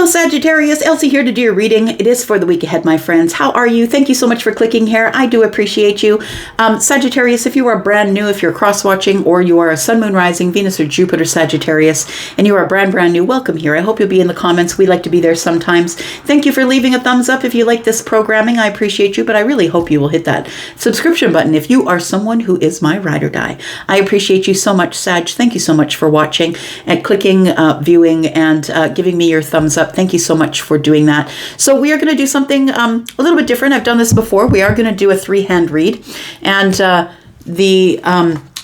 Sagittarius, Elsie here to do your reading. It is for the week ahead, my friends. How are you? Thank you so much for clicking here. I do appreciate you. Sagittarius, if you are brand new, if you're cross-watching, or you are a Sun, Moon, Rising, Venus, or Jupiter Sagittarius, and you are brand new, welcome here. I hope you'll be in the comments. We like to be there sometimes. Thank you for leaving a thumbs up if you like this programming. I appreciate you, but I really hope you will hit that subscription button if you are someone who is my ride or die. I appreciate you so much, Sag. Thank you so much for watching and clicking, viewing, and giving me your thumbs up. Thank you so much for doing that. So we are going to do something a little bit different. I've done this before. We are going to do a 3-hand read. And the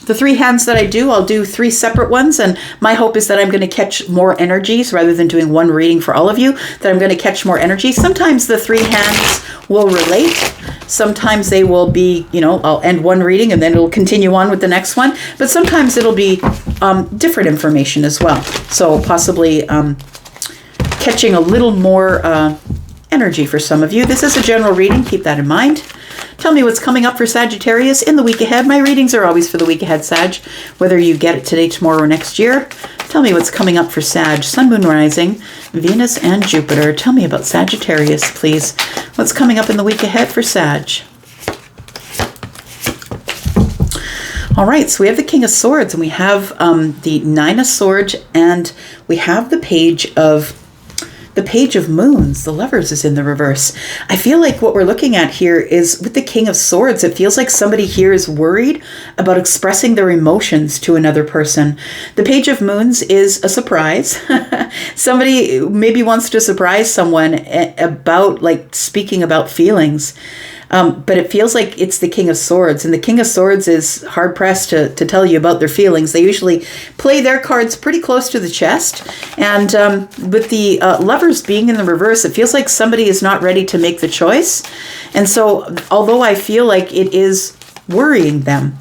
3 hands that I do, I'll do 3 separate ones. And my hope is that I'm going to catch more energies rather than doing one reading for all of you, that I'm going to catch more energy. Sometimes the 3 hands will relate. Sometimes they will be, I'll end one reading and then it'll continue on with the next one. But sometimes it'll be different information as well. So possibly catching a little more energy for some of you. This is a general reading. Keep that in mind. Tell me what's coming up for Sagittarius in the week ahead. My readings are always for the week ahead, Sag, whether you get it today, tomorrow, or next year. Tell me what's coming up for Sag, Sun, Moon, Rising, Venus, and Jupiter. Tell me about Sagittarius, please. What's coming up in the week ahead for Sag? All right, so we have the King of Swords, and we have the 9 of Swords, and we have the Page of Moons. The Lovers is in the reverse. I feel like what we're looking at here is with the King of Swords, it feels like somebody here is worried about expressing their emotions to another person. The Page of Moons is a surprise. Somebody maybe wants to surprise someone about speaking about feelings. But it feels like it's the King of Swords, and the King of Swords is hard-pressed to tell you about their feelings. They usually play their cards pretty close to the chest, and with the Lovers being in the reverse, it feels like somebody is not ready to make the choice. And so, although I feel like it is worrying them,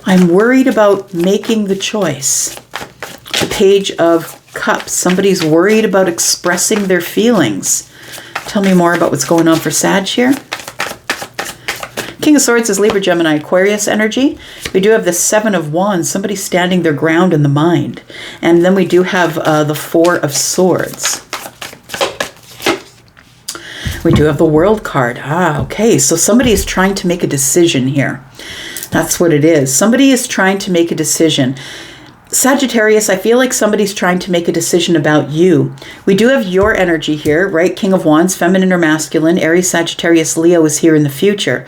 I'm worried about making the choice. The Page of Cups. Somebody's worried about expressing their feelings. Tell me more about what's going on for Sag here. King of Swords is Libra, Gemini, Aquarius energy. We do have the 7 of Wands, somebody standing their ground in the mind. And then we do have the 4 of Swords. We do have the World card. Okay. So somebody is trying to make a decision here. That's what it is. Somebody is trying to make a decision. Sagittarius, I feel like somebody's trying to make a decision about you. We do have your energy here, right? King of Wands, feminine or masculine, Aries, Sagittarius, Leo is here in the future.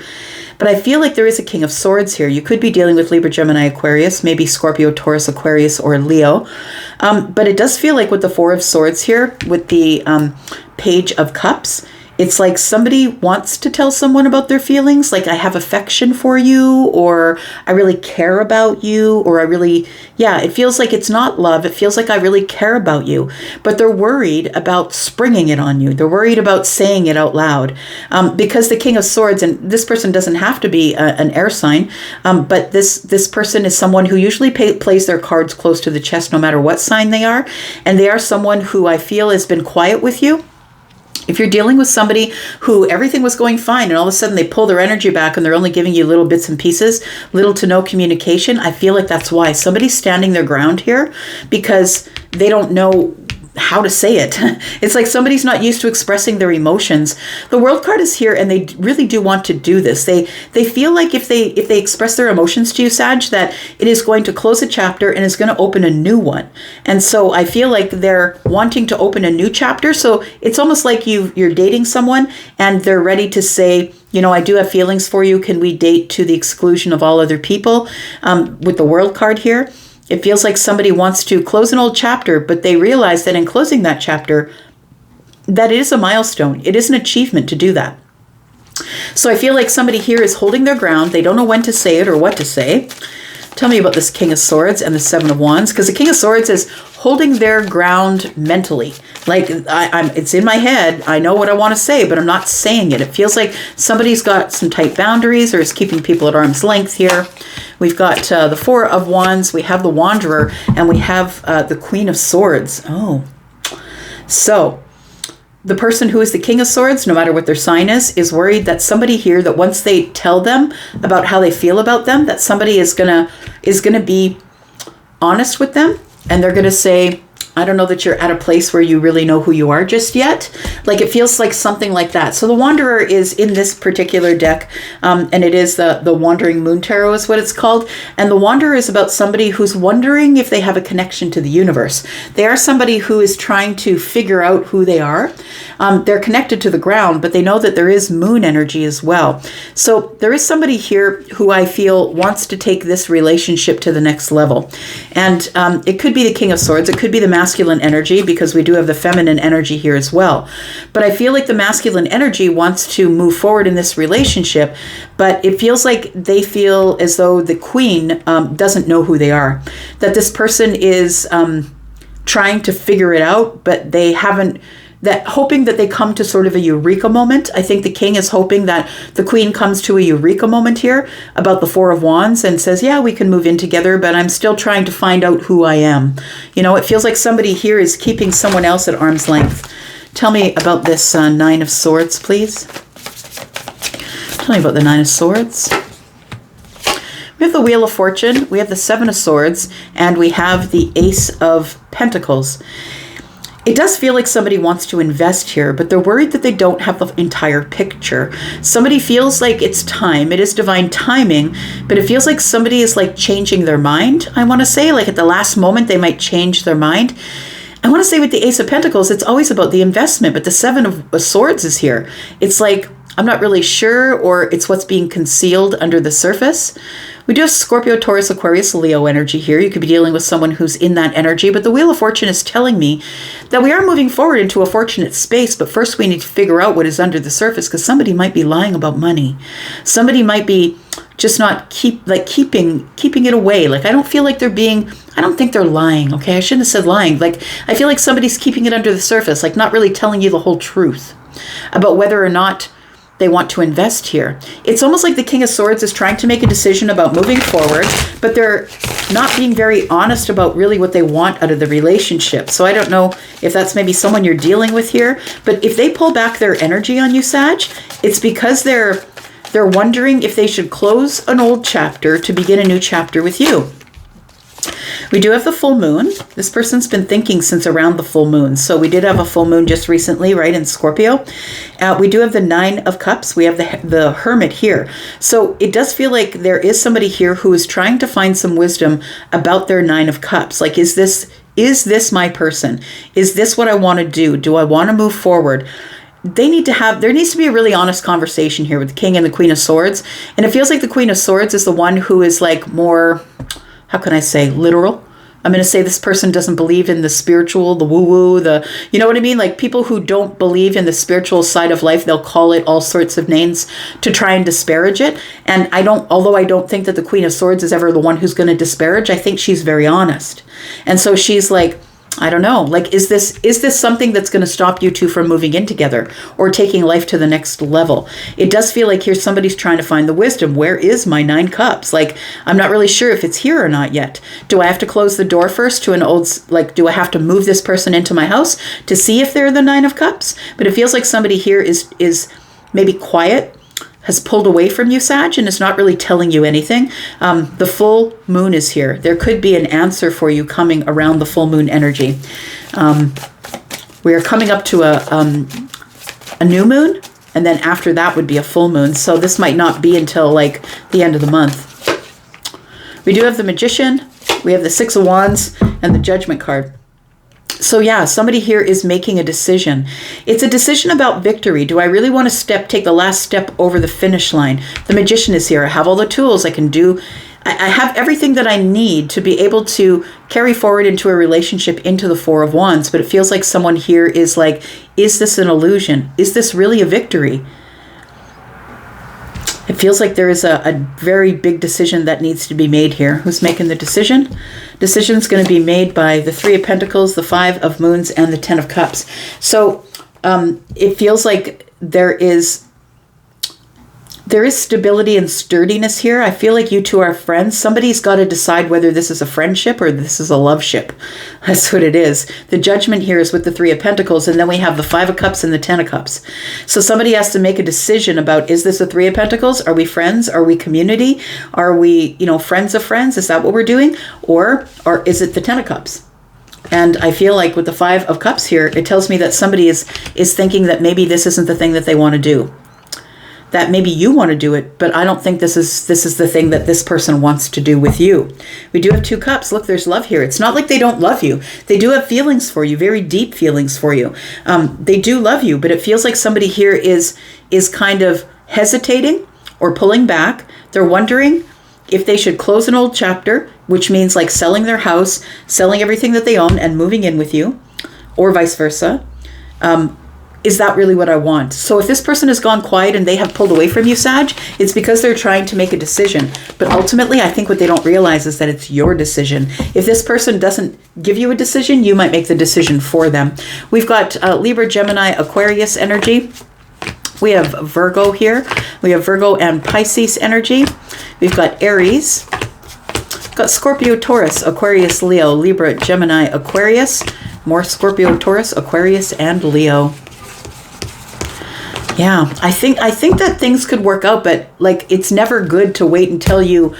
But I feel like there is a King of Swords here. You could be dealing with Libra, Gemini, Aquarius, maybe Scorpio, Taurus, Aquarius, or Leo. But it does feel like with the 4 of Swords here, with the Page of Cups, it's like somebody wants to tell someone about their feelings, like I have affection for you, or I really care about you, or it feels like it's not love. It feels like I really care about you, but they're worried about springing it on you. They're worried about saying it out loud because the King of Swords, and this person doesn't have to be an air sign, but this person is someone who usually plays their cards close to the chest no matter what sign they are, and they are someone who I feel has been quiet with you. If you're dealing with somebody who everything was going fine and all of a sudden they pull their energy back and they're only giving you little bits and pieces, little to no communication, I feel like that's why. Somebody's standing their ground here because they don't know how to say it. It's like somebody's not used to expressing their emotions. The World card is here and they really do want to do this. They feel like if they express their emotions to you, Sag, that it is going to close a chapter and is going to open a new one. And so I feel like they're wanting to open a new chapter. So it's almost like you're dating someone and they're ready to say, I do have feelings for you. Can we date to the exclusion of all other people? With the World card here, it feels like somebody wants to close an old chapter, but they realize that in closing that chapter, that it is a milestone. It is an achievement to do that. So I feel like somebody here is holding their ground. They don't know when to say it or what to say. Tell me about this King of Swords and the 7 of Wands, because the King of Swords is holding their ground mentally. Like it's in my head. I know what I want to say, but I'm not saying it. It feels like somebody's got some tight boundaries or is keeping people at arm's length here. We've got the 4 of Wands. We have the Wanderer, and we have the Queen of Swords. Oh, so the person who is the King of Swords, no matter what their sign is worried that somebody here, that once they tell them about how they feel about them, that somebody is gonna be honest with them, and they're gonna say, I don't know that you're at a place where you really know who you are just yet. Like it feels like something like that. So the Wanderer is in this particular deck, and it is the Wandering Moon Tarot is what it's called. And the Wanderer is about somebody who's wondering if they have a connection to the universe. They are somebody who is trying to figure out who they are. They're connected to the ground, but they know that there is moon energy as well. So there is somebody here who I feel wants to take this relationship to the next level. And it could be the King of Swords. It could be the masculine energy, because we do have the feminine energy here as well. But I feel like the masculine energy wants to move forward in this relationship, but it feels like they feel as though the Queen doesn't know who they are. That this person is trying to figure it out, but they haven't, that hoping that they come to sort of a eureka moment. I think the King is hoping that the Queen comes to a eureka moment here about the Four of Wands and says, yeah, we can move in together, but I'm still trying to find out who I am. You know, it feels like somebody here is keeping someone else at arm's length. Tell me about this Nine of Swords, please. Tell me about the Nine of Swords. We have the Wheel of Fortune, we have the Seven of Swords, and we have the Ace of Pentacles. It does feel like somebody wants to invest here, but they're worried that they don't have the entire picture. Somebody feels like it's time. It is divine timing, but it feels like somebody is like changing their mind. I want to say like at the last moment, they might change their mind. I want to say with the Ace of Pentacles, it's always about the investment, but the Seven of Swords is here. It's like, I'm not really sure, or it's what's being concealed under the surface. We do have Scorpio, Taurus, Aquarius, Leo energy here. You could be dealing with someone who's in that energy, but the Wheel of Fortune is telling me that we are moving forward into a fortunate space, but first we need to figure out what is under the surface, because somebody might be lying about money. Somebody might be just not keeping it away. Like, I don't feel like they're being, I don't think they're lying, okay? I shouldn't have said lying. Like, I feel like somebody's keeping it under the surface, like not really telling you the whole truth about whether or not they want to invest here. It's almost like the King of Swords is trying to make a decision about moving forward, but they're not being very honest about really what they want out of the relationship. So I don't know if that's maybe someone you're dealing with here, but if they pull back their energy on you, Sag, it's because they're wondering if they should close an old chapter to begin a new chapter with you. We do have the full moon. This person's been thinking since around the full moon. So we did have a full moon just recently, right, in Scorpio. We do have the Nine of Cups. We have the Hermit here. So it does feel like there is somebody here who is trying to find some wisdom about their Nine of Cups. Like, is this my person? Is this what I want to do? Do I want to move forward? There needs to be a really honest conversation here with the King and the Queen of Swords. And it feels like the Queen of Swords is the one who is like more, how can I say, literal. I'm going to say this person doesn't believe in the spiritual, the woo-woo, you know what I mean? Like, people who don't believe in the spiritual side of life, they'll call it all sorts of names to try and disparage it. And although I don't think that the Queen of Swords is ever the one who's going to disparage, I think she's very honest. And so she's like, I don't know, like, is this something that's going to stop you two from moving in together or taking life to the next level? It does feel like here somebody's trying to find the wisdom. Where is my Nine Cups? Like, I'm not really sure if it's here or not yet. Do I have to close the door first to an old, like, do I have to move this person into my house to see if they're the Nine of Cups? But it feels like somebody here is maybe quiet, has pulled away from you, Sag, and is not really telling you anything. The full moon is here. There could be an answer for you coming around the full moon energy. We are coming up to a new moon, and then after that would be a full moon. So this might not be until like the end of the month. We do have the Magician. We have the Six of Wands and the Judgment card. So yeah, somebody here is making a decision. It's a decision about victory. Do I really want to take the last step over the finish line? The Magician is here. I have all the tools I can do. I have everything that I need to be able to carry forward into a relationship into the Four of Wands. But it feels like someone here is like, is this an illusion? Is this really a victory? It feels like there is a very big decision that needs to be made here. Who's making the decision? Decision's going to be made by the Three of Pentacles, the Five of Moons, and the Ten of Cups. So it feels like there is stability and sturdiness here. I feel like you two are friends. Somebody's got to decide whether this is a friendship or this is a love ship. That's what it is. The Judgment here is with the Three of Pentacles, and then we have the Five of Cups and the Ten of Cups. So somebody has to make a decision about, is this a Three of Pentacles? Are we friends? Are we community? Are we, friends of friends? Is that what we're doing? Or is it the Ten of Cups? And I feel like with the Five of Cups here, it tells me that somebody is thinking that maybe this isn't the thing that they want to do. That maybe you want to do it, but I don't think this is the thing that this person wants to do with you. We do have 2 cups. Look, there's love here. It's not like they don't love you. They do have feelings for you, very deep feelings for you. They do love you, but it feels like somebody here is kind of hesitating or pulling back. They're wondering if they should close an old chapter, which means like selling their house, selling everything that they own and moving in with you, or vice versa. Is that really what I want? So if this person has gone quiet and they have pulled away from you, Sag, it's because they're trying to make a decision. But ultimately, I think what they don't realize is that it's your decision. If this person doesn't give you a decision, you might make the decision for them. We've got Libra, Gemini, Aquarius energy. We have Virgo here. We have Virgo and Pisces energy. We've got Aries. We've got Scorpio, Taurus, Aquarius, Leo, Libra, Gemini, Aquarius. More Scorpio, Taurus, Aquarius, and Leo. Yeah, I think that things could work out, but like it's never good to wait until you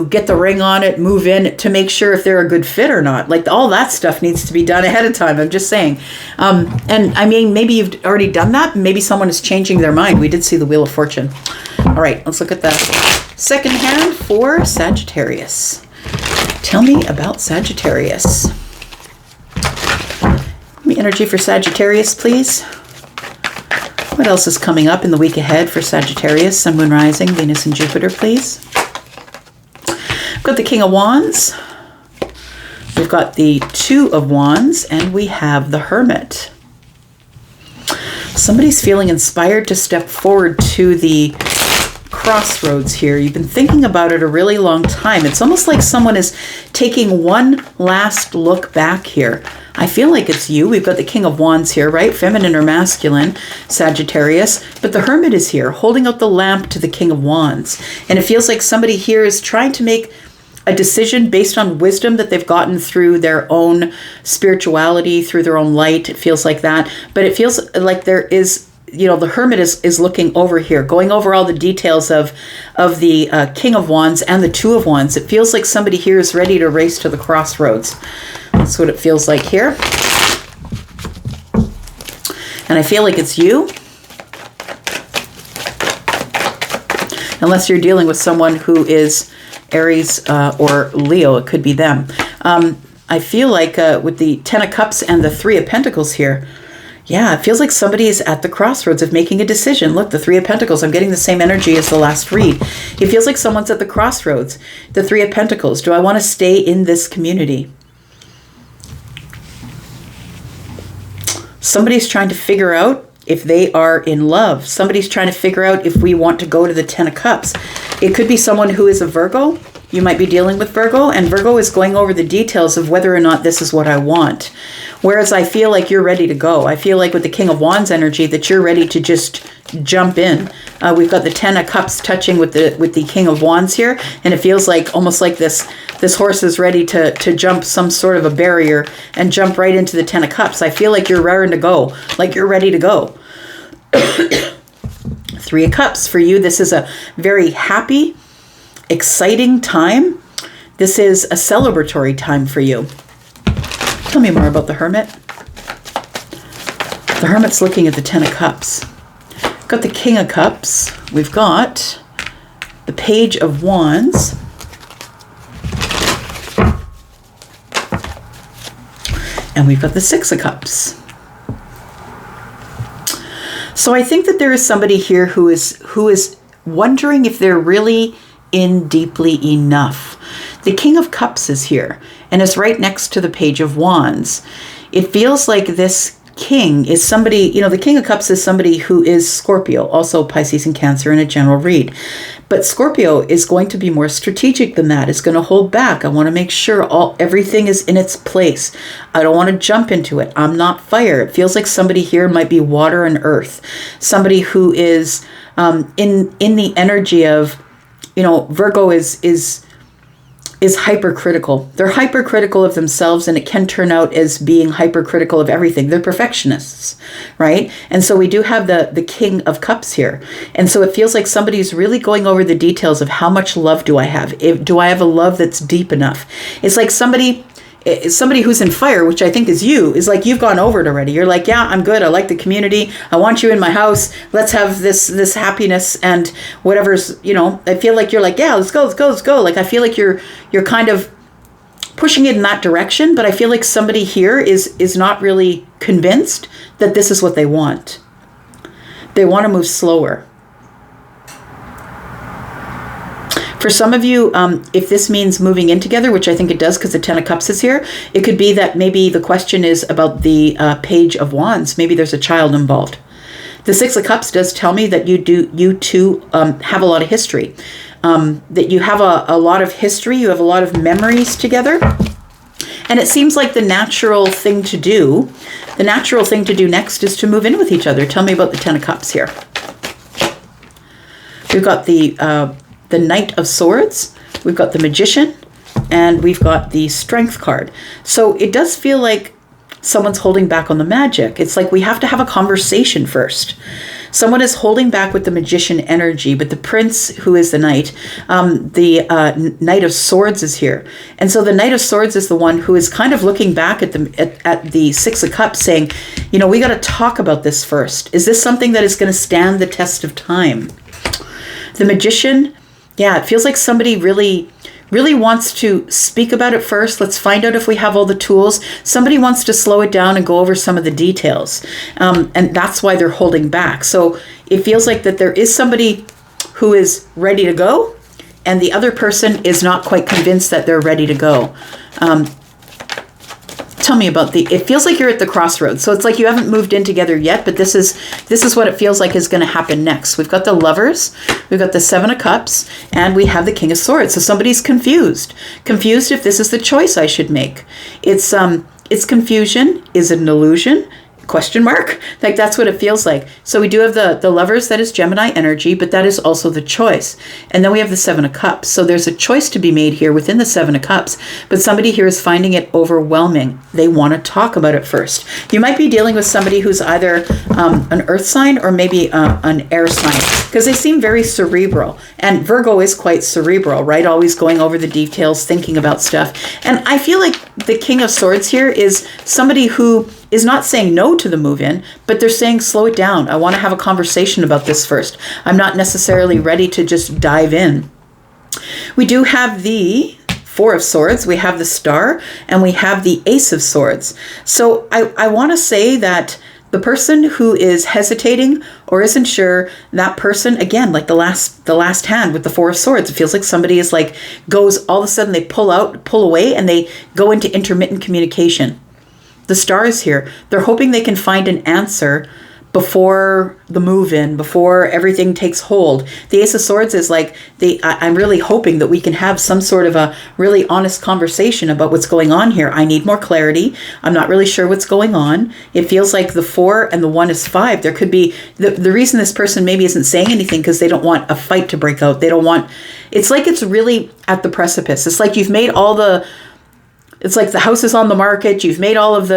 get the ring on it, move in to make sure if they're a good fit or not. Like all that stuff needs to be done ahead of time. I'm just saying. And I mean, maybe you've already done that. Maybe someone is changing their mind. We did see the Wheel of Fortune. All right, let's look at the second hand for Sagittarius. Tell me about Sagittarius. Give me energy for Sagittarius, please. What else is coming up in the week ahead for Sagittarius? Sun, Moon, Rising, Venus, and Jupiter, please. We've got the King of Wands. We've got the Two of Wands, and we have the Hermit. Somebody's feeling inspired to step forward to the crossroads here. You've been thinking about it a really long time. It's almost like someone is taking one last look back here. I feel like it's you. We've got the King of Wands here, right? Feminine or masculine, Sagittarius. But the Hermit is here, holding out the lamp to the King of Wands. And it feels like somebody here is trying to make a decision based on wisdom that they've gotten through their own spirituality, through their own light. It feels like that. But it feels like there is, you know, the Hermit is looking over here, going over all the details of the King of Wands and the Two of Wands. It feels like somebody here is ready to race to the crossroads. That's what it feels like here. And I feel like it's you. Unless you're dealing with someone who is Aries or Leo, it could be them. I feel like with the Ten of Cups and the Three of Pentacles here, yeah, it feels like somebody is at the crossroads of making a decision. Look, the Three of Pentacles, I'm getting the same energy as the last read. It feels like someone's at the crossroads. The Three of Pentacles, do I want to stay in this community? Somebody's trying to figure out if they are in love. Somebody's trying to figure out if we want to go to the Ten of Cups. It could be someone who is a Virgo. You might be dealing with Virgo, and Virgo is going over the details of whether or not this is what I want. Whereas I feel like you're ready to go. I feel like with the King of Wands energy that you're ready to just jump in. We've got the Ten of Cups touching with the King of Wands here, and it feels like almost like this horse is ready to jump some sort of a barrier and jump right into the Ten of Cups. I feel like you're raring to go, like you're ready to go. Three of Cups for you. This is a very happy, exciting time. This is a celebratory time for you. Tell me more about the Hermit. The Hermit's looking at the Ten of Cups. We've got the King of Cups. We've got the Page of Wands. And we've got the Six of Cups. So I think that there is somebody here who is wondering if they're really in deeply enough. The King of Cups is here and is right next to the Page of Wands. It feels like this king is somebody, you know, the King of Cups is somebody who is Scorpio, also Pisces and Cancer in a general read. But Scorpio is going to be more strategic than that. It's going to hold back. I want to make sure everything is in its place. I don't want to jump into it. I'm not fire. It feels like somebody here might be water and earth. Somebody who is in the energy of, you know, Virgo is hypercritical. They're hypercritical of themselves, and it can turn out as being hypercritical of everything. They're perfectionists, right? And so we do have the King of Cups here. And so it feels like somebody's really going over the details of how much love do I have? Do I have a love that's deep enough? It's like somebody somebody who's in fire, which I think is you, is like, you've gone over it already. You're like, yeah, I'm good. I like the community. I want you in my house. Let's have this happiness and whatever's, I feel like you're like, yeah, let's go. Like, I feel like you're kind of pushing it in that direction, but I feel like somebody here is not really convinced that this is what they want. They want to move slower. For some of you, if this means moving in together, which I think it does because the Ten of Cups is here, it could be that maybe the question is about the Page of Wands. Maybe there's a child involved. The Six of Cups does tell me that you two have a lot of history, that you have a lot of history, you have a lot of memories together. And it seems like the natural thing to do next is to move in with each other. Tell me about the Ten of Cups here. We've got the Knight of Swords, we've got the Magician, and we've got the Strength card. So it does feel like someone's holding back on the magic. It's like we have to have a conversation first. Someone is holding back with the Magician energy, but the Prince, who is the Knight, the Knight of Swords is here. And so the Knight of Swords is the one who is kind of looking back at the Six of Cups saying, we got to talk about this first. Is this something that is going to stand the test of time? The Magician, yeah, it feels like somebody really wants to speak about it first. Let's find out if we have all the tools. Somebody wants to slow it down and go over some of the details. And that's why they're holding back. So it feels like that there is somebody who is ready to go, and the other person is not quite convinced that they're ready to go. Tell me about it feels like you're at the crossroads. So it's like you haven't moved in together yet, but this is what it feels like is going to happen next. We've got the Lovers, we've got the Seven of Cups, and we have the King of Swords. So somebody's confused if this is the choice I should make. It's confusion. Is it an illusion? Question mark. Like, that's what it feels like. So we do have the Lovers, that is Gemini energy, but that is also the choice. And then we have the Seven of Cups. So there's a choice to be made here within the Seven of Cups, but somebody here is finding it overwhelming. They want to talk about it first. You might be dealing with somebody who's either an earth sign or maybe an air sign, because they seem very cerebral. And Virgo is quite cerebral, right? Always going over the details, thinking about stuff. And I feel like the King of Swords here is somebody who is not saying no to the move-in, but they're saying, slow it down. I want to have a conversation about this first. I'm not necessarily ready to just dive in. We do have the Four of Swords, we have the Star, and we have the Ace of Swords. So I want to say that the person who is hesitating or isn't sure, that person, again, like the last hand with the Four of Swords, it feels like somebody is like, goes, all of a sudden they pull away, and they go into intermittent communication. The Star is here. They're hoping they can find an answer before the move-in, before everything takes hold. The Ace of Swords is like, I'm really hoping that we can have some sort of a really honest conversation about what's going on here. I need more clarity. I'm not really sure what's going on. It feels like the 4 and the 1 is 5. There could be, the reason this person maybe isn't saying anything because they don't want a fight to break out. They don't want, it's like it's really at the precipice. It's like you've made all the, it's like the house is on the market. You've made all of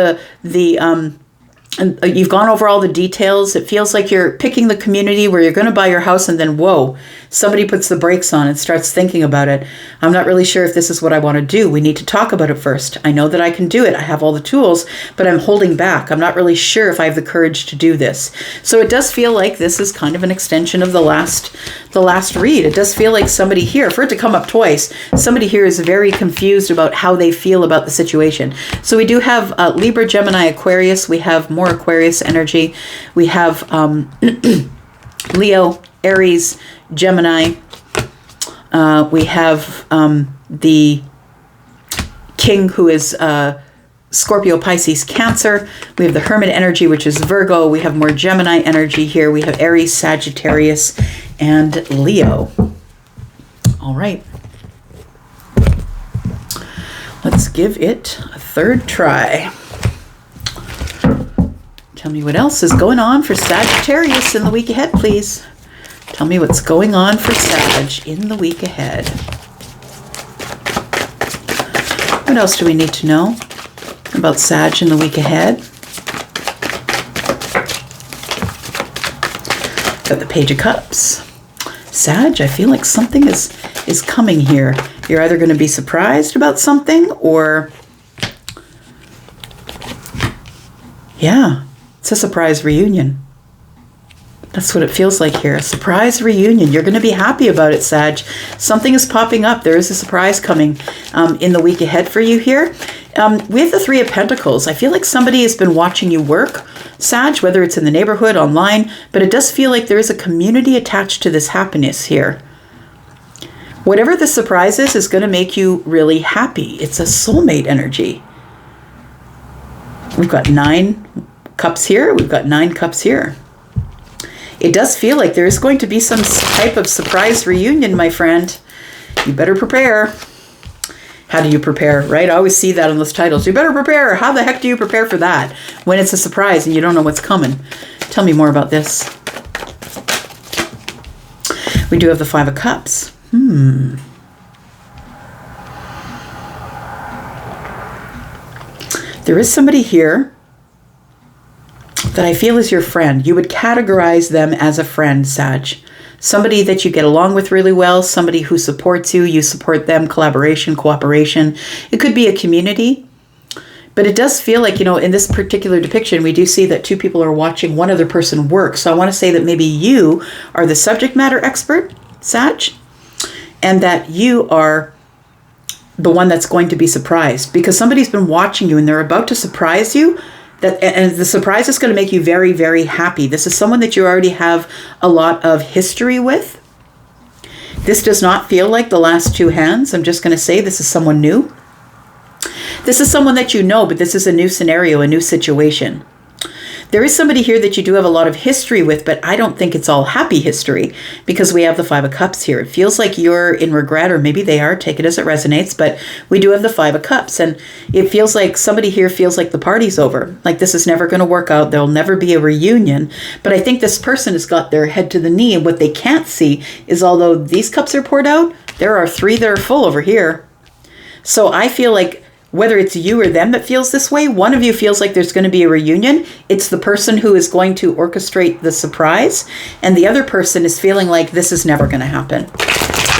and you've gone over all the details. It feels like you're picking the community where you're going to buy your house, and then, whoa, somebody puts the brakes on and starts thinking about it. I'm not really sure if this is what I want to do. We need to talk about it first. I know that I can do it. I have all the tools, but I'm holding back. I'm not really sure if I have the courage to do this. So it does feel like this is kind of an extension of the last read. It does feel like somebody here, for it to come up twice, somebody here is very confused about how they feel about the situation. So we do have Libra, Gemini, Aquarius. We have more Aquarius energy. We have Leo, Aries, Gemini. We have the King, who is Scorpio, Pisces, Cancer. We have the Hermit energy, which is Virgo. We have more Gemini energy here. We have Aries, Sagittarius, and Leo. All right. Let's give it a third try. Tell me what else is going on for Sagittarius in the week ahead, please. Tell me what's going on for Sag in the week ahead. What else do we need to know about Sag in the week ahead? Got the Page of Cups. Sag, I feel like something is coming here. You're either going to be surprised about something, or Yeah, it's a surprise reunion. That's what it feels like here. A surprise reunion. You're going to be happy about it, Sag. Something is popping up. There is a surprise coming in the week ahead for you here. We have the Three of Pentacles. I feel like somebody has been watching you work, Sag, whether it's in the neighborhood, online, but it does feel like there is a community attached to this happiness here. Whatever the surprise is going to make you really happy. It's a soulmate energy. We've got 9 cups here. We've got 9 cups here. It does feel like there is going to be some type of surprise reunion, my friend. You better prepare. How do you prepare, right? I always see that on those titles. You better prepare. How the heck do you prepare for that when it's a surprise and you don't know what's coming? Tell me more about this. We do have the 5 of Cups. There is somebody here that I feel is your friend. You would categorize them as a friend, Sag. Somebody that you get along with really well, somebody who supports you, you support them, collaboration, cooperation. It could be a community, but it does feel like, in this particular depiction, we do see that 2 people are watching one other person work. So I want to say that maybe you are the subject matter expert, Sag, and that you are the one that's going to be surprised because somebody's been watching you and they're about to surprise you. And the surprise is going to make you very, very happy. This is someone that you already have a lot of history with. This does not feel like the last 2 hands. I'm just going to say this is someone new. This is someone that you know, but this is a new scenario, a new situation. There is somebody here that you do have a lot of history with, but I don't think it's all happy history because we have the 5 of Cups here. It feels like you're in regret, or maybe they are, take it as it resonates, but we do have the 5 of Cups, and it feels like somebody here feels like the party's over, like this is never going to work out, there'll never be a reunion, but I think this person has got their head to the knee, and what they can't see is although these cups are poured out, there are 3 that are full over here. So I feel like whether it's you or them that feels this way, one of you feels like there's going to be a reunion. It's the person who is going to orchestrate the surprise. And the other person is feeling like this is never going to happen.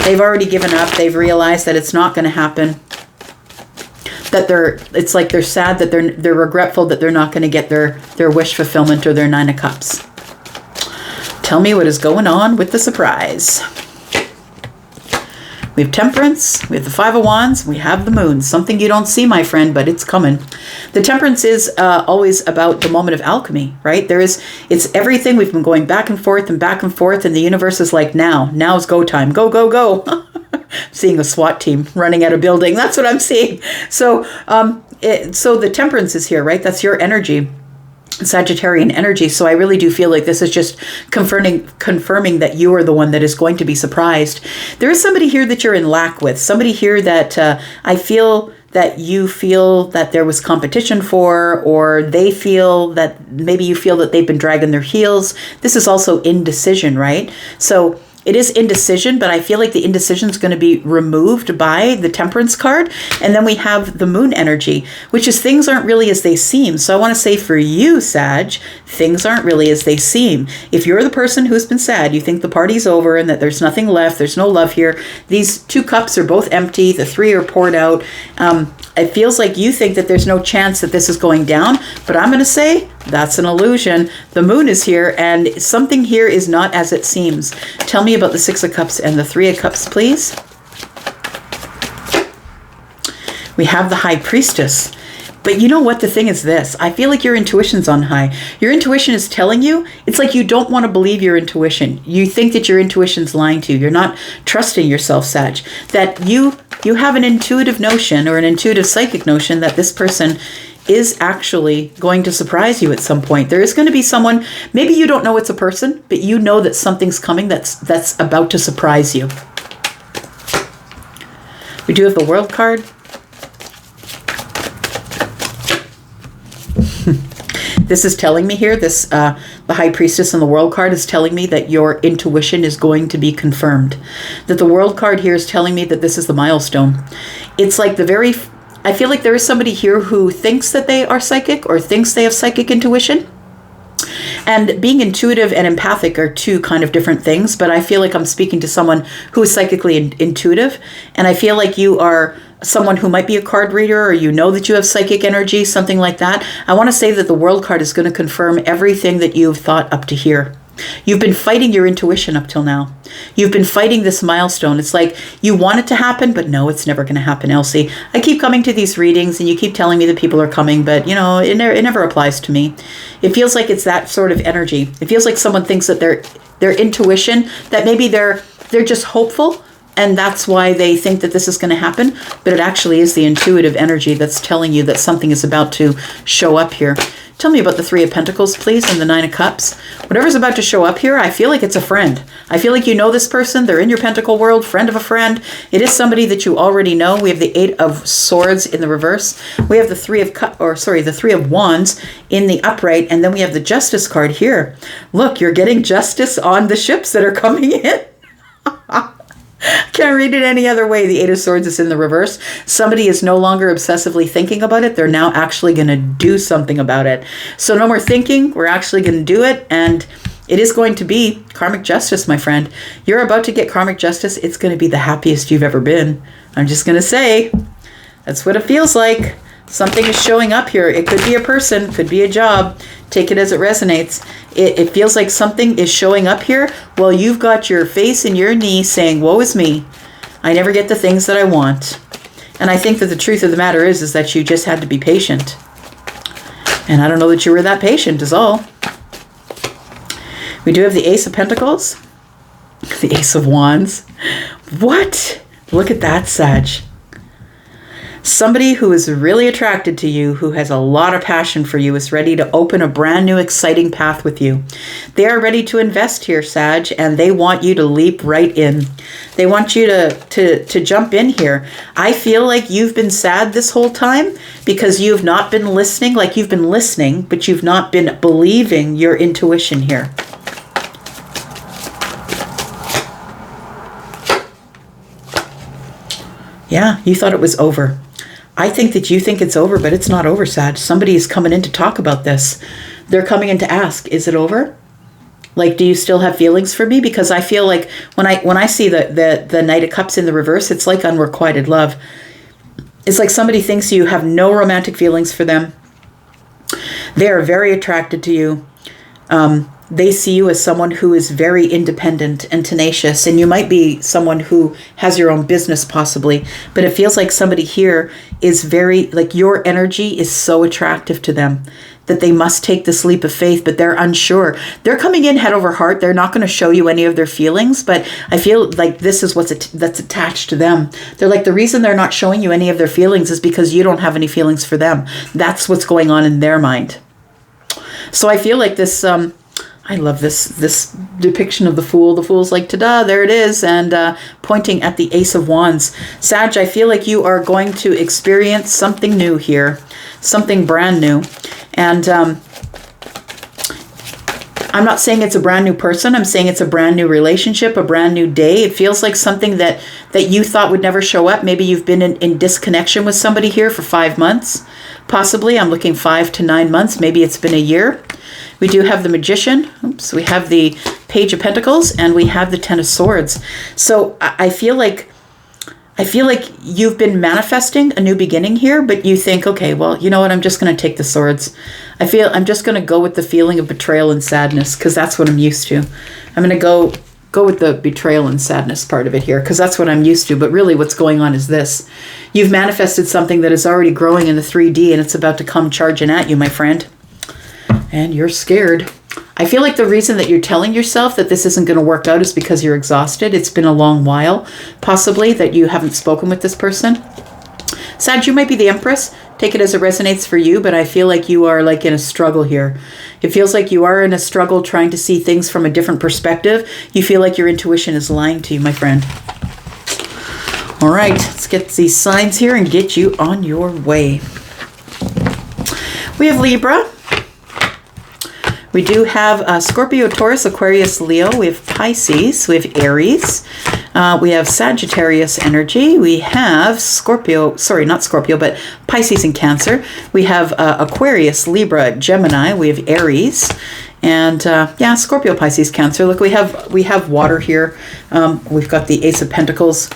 They've already given up. They've realized that it's not going to happen. That it's like they're sad, that they're regretful that they're not going to get their wish fulfillment or their 9 of Cups. Tell me what is going on with the surprise. We have Temperance, we have the 5 of Wands, we have the Moon. Something you don't see, my friend, but it's coming. The Temperance is always about the moment of alchemy, right? It's everything. We've been going back and forth, and the universe is like, now's go time. Go, go, go. Seeing a SWAT team running at a building. That's what I'm seeing. So, so the Temperance is here, right? That's your energy. Sagittarian energy. So I really do feel like this is just confirming that you are the one that is going to be surprised. There is somebody here that you're in lack with. Somebody here that I feel that you feel that there was competition for, or they feel that maybe you feel that they've been dragging their heels. This is also indecision, right? So it is indecision, but I feel like the indecision is going to be removed by the Temperance card. And then we have the Moon energy, which is things aren't really as they seem. So I want to say for you, Sag, things aren't really as they seem. If you're the person who's been sad, you think the party's over and that there's nothing left, there's no love here. These 2 cups are both empty. The 3 are poured out. It feels like you think that there's no chance that this is going down, but I'm going to say that's an illusion. The Moon is here, and something here is not as it seems. Tell me about the 6 of Cups and the 3 of Cups, please. We have the High Priestess. But you know what? The thing is this. I feel like your intuition's on high. Your intuition is telling you, it's like you don't want to believe your intuition. You think that your intuition's lying to you. You're not trusting yourself, Sag. That you have an intuitive notion or an intuitive psychic notion that this person is actually going to surprise you at some point. There is going to be someone, maybe you don't know it's a person, but you know that something's coming that's about to surprise you. We do have the World card. This is telling me here, the High Priestess and the World card is telling me that your intuition is going to be confirmed. That the World card here is telling me that this is the milestone. It's like I feel like there is somebody here who thinks that they are psychic or thinks they have psychic intuition. And being intuitive and empathic are 2 kind of different things, but I feel like I'm speaking to someone who is psychically intuitive, and I feel like you are someone who might be a card reader, or you know that you have psychic energy, something like that. I want to say that the World card is going to confirm everything that you've thought up to here. You've been fighting your intuition up till now. You've been fighting this milestone. It's like you want it to happen, but no, it's never going to happen, Elsie. I keep coming to these readings and you keep telling me that people are coming, but you know, it never applies to me. It feels like it's that sort of energy. It feels like someone thinks that their intuition, that maybe they're just hopeful, and that's why they think that this is going to happen, but it actually is the intuitive energy that's telling you that something is about to show up here. Tell me about the Three of Pentacles, please, and the Nine of Cups. Whatever's about to show up here, I feel like it's a friend. I feel like you know this person. They're in your Pentacle world, friend of a friend. It is somebody that you already know. We have the Eight of Swords in the reverse. We have the the Three of Wands in the upright, and then we have the Justice card here. Look, you're getting justice on the ships that are coming in. Can't read it any other way. The Eight of Swords is in the reverse. Somebody is no longer obsessively thinking about it. They're now actually going to do something about it. So no more thinking. We're actually going to do it. And it is going to be karmic justice, my friend. You're about to get karmic justice. It's going to be the happiest you've ever been. I'm just going to say, that's what it feels like. Something is showing up here. It could be a person, could be a job. Take it as it resonates. It feels like something is showing up here while you've got your face in your knee saying, woe is me. I never get the things that I want. And I think that the truth of the matter is that you just had to be patient. And I don't know that you were that patient is all. We do have the Ace of Pentacles. The Ace of Wands. What? Look at that, Sag. Somebody who is really attracted to you, who has a lot of passion for you, is ready to open a brand new, exciting path with you. They are ready to invest here, Sag, and they want you to leap right in. They want you to jump in here. I feel like you've been sad this whole time because you've not been listening. Like you've been listening, but you've not been believing your intuition here. Yeah, you thought it was over. I think that you think it's over, but it's not over, Sag. Somebody is coming in to talk about this. They're coming in to ask, is it over? Like, do you still have feelings for me? Because I feel like when I see the Knight of Cups in the reverse, it's like unrequited love. It's like somebody thinks you have no romantic feelings for them. They are very attracted to you. They see you as someone who is very independent and tenacious, and you might be someone who has your own business possibly, but it feels like somebody here is very, like your energy is so attractive to them that they must take this leap of faith, but they're unsure. They're coming in head over heart. They're not going to show you any of their feelings, but I feel like this is that's attached to them. They're like, the reason they're not showing you any of their feelings is because you don't have any feelings for them. That's what's going on in their mind. So I feel like this, I love this depiction of the Fool. The Fool's like, ta-da, there it is, and pointing at the Ace of Wands. Sag, I feel like you are going to experience something new here, something brand new. And I'm not saying it's a brand new person. I'm saying it's a brand new relationship, a brand new day. It feels like something that you thought would never show up. Maybe you've been in disconnection with somebody here for 5 months. Possibly, I'm looking 5 to 9 months. Maybe it's been a year. We do have the Magician. Oops, we have the Page of Pentacles, and we have the Ten of Swords. So I feel like you've been manifesting a new beginning here, but you think, okay, well, you know what? I'm just going to take the swords. I'm just going to go with the feeling of betrayal and sadness because that's what I'm used to. I'm going to go with the betrayal and sadness part of it here because that's what I'm used to. But really what's going on is this. You've manifested something that is already growing in the 3D, and it's about to come charging at you, my friend. And you're scared. I feel like the reason that you're telling yourself that this isn't going to work out is because you're exhausted. It's been a long while, possibly, that you haven't spoken with this person. Sag, you might be the Empress. Take it as it resonates for you, but I feel like you are like in a struggle here. It feels like you are in a struggle trying to see things from a different perspective. You feel like your intuition is lying to you, my friend. All right, let's get these signs here and get you on your way. We have Libra. We do have Scorpio, Taurus, Aquarius, Leo. We have Pisces. We have Aries. We have Sagittarius energy. We have but Pisces and Cancer. We have Aquarius, Libra, Gemini. We have Aries. And yeah, Scorpio, Pisces, Cancer. Look, we have water here. We've got the Ace of Pentacles,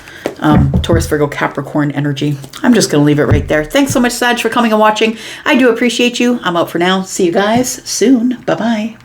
Taurus, Virgo, Capricorn energy. I'm just going to leave it right there. Thanks so much, Sag, for coming and watching. I do appreciate you. I'm out for now. See you guys soon. Bye-bye.